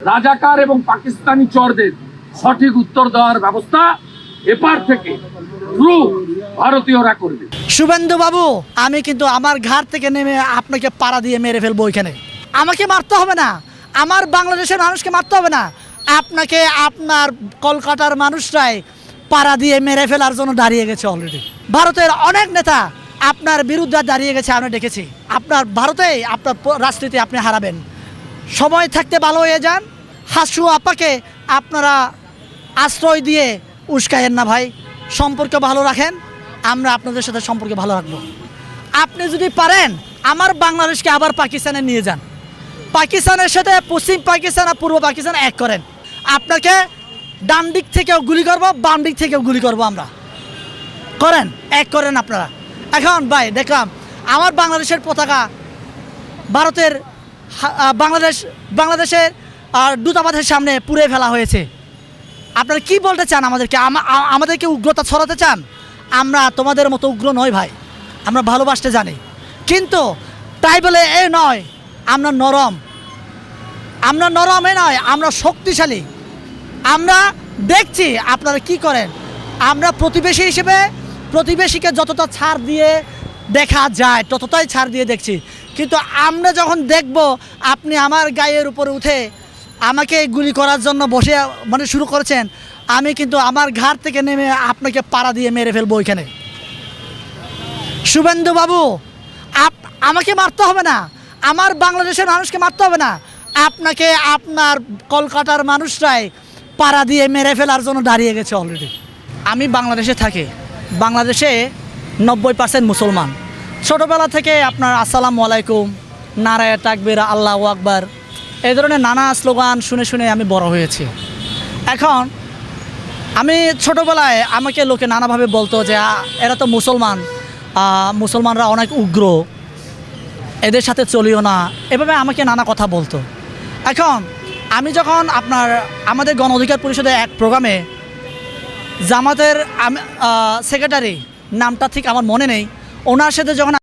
রাজাকার এবং পাকিস্তানি চরদের সঠিক উত্তর দেওয়ার ব্যবস্থা এপার থেকে পুরো ভারতীয়রা করবে। শুভেন্দু বাবু, আমি কিন্তু আমার ঘাট থেকে নেমে আপনাকে পাড়া দিয়ে মেরে ফেলবো। ওইখানে আমাকে মারতে হবে না, আমার বাংলাদেশের মানুষকে মারতে হবে না, আপনাকে আপনার কলকাতার মানুষরাই পাড়া দিয়ে মেরে ফেলার জন্য দাঁড়িয়ে গেছে। অলরেডি ভারতের অনেক নেতা আপনার বিরুদ্ধে দাঁড়িয়ে গেছে, আমরা দেখেছি। আপনার ভারতেই আপনার রাজনীতি আপনি হারাবেন। সময় থাকতে ভালো হয়ে যান। হাসু আপাকে আপনারা আশ্রয় দিয়ে উস্কায়েন না ভাই, সম্পর্ক ভালো রাখেন, আমরা আপনাদের সাথে সম্পর্ক ভালো রাখবো। আপনি যদি পারেন আমার বাংলাদেশকে আবার পাকিস্তানে নিয়ে যান, পাকিস্তানের সাথে পশ্চিম পাকিস্তান আর পূর্ব পাকিস্তান এক করেন। আপনাকে ডান দিক থেকেও গুলি করবো, বাম দিক থেকেও গুলি করবো, আমরা করেন, এক করেন আপনারা। এখন ভাই দেখলাম আমার বাংলাদেশের পতাকা ভারতের বাংলাদেশের দূতাবাসের সামনে পুড়ে ফেলা হয়েছে। আপনারা কি বলতে চান আমাদেরকে? আমাদেরকে উগ্রতা ছড়াতে চান? আমরা তোমাদের মতো উগ্র নয় ভাই, আমরা ভালোবাসতে জানি। কিন্তু তাই বলে এ নয় আমরা নরম, আমরা নরমে নয়, আমরা শক্তিশালী। আমরা দেখছি আপনারা কি করেন। আমরা প্রতিবেশী হিসেবে প্রতিবেশীকে যতটা ছাড় দিয়ে দেখা যায় ততটাই ছাড় দিয়ে দেখছি। কিন্তু আমরা যখন দেখব আপনি আমার গায়ের উপরে উঠে আমাকে গুলি করার জন্য বসে শুরু করেছেন, আমি কিন্তু আমার ঘাট থেকে নেমে আপনাকে পাড়া দিয়ে মেরে ফেলবো ওইখানে। শুভেন্দু বাবু, আমাকে মারতে হবে না, আমার বাংলাদেশের মানুষকে মারতে হবে না, আপনাকে আপনার কলকাতার মানুষরাই পাড়া দিয়ে মেরে ফেলার জন্য দাঁড়িয়ে গেছে অলরেডি। আমি বাংলাদেশে থাকি, বাংলাদেশে 90% মুসলমান। ছোটোবেলা থেকে আপনার আসসালামু আলাইকুম, নারায়ে তাকবীর, আল্লাহু আকবার, এই ধরনের নানা স্লোগান শুনে শুনে আমি বড় হয়েছি। এখন আমি ছোটোবেলায় আমাকে লোকে নানাভাবে বলতো যে এরা তো মুসলমান, মুসলমানরা অনেক উগ্র, এদের সাথে চলিও না, এভাবে আমাকে নানা কথা বলতো। এখন আমি যখন আমাদের গণ অধিকার পরিষদের এক প্রোগ্রামে জামাতের সেক্রেটারি, নামটা ঠিক আমার মনে নেই, ওনার সাথে যখন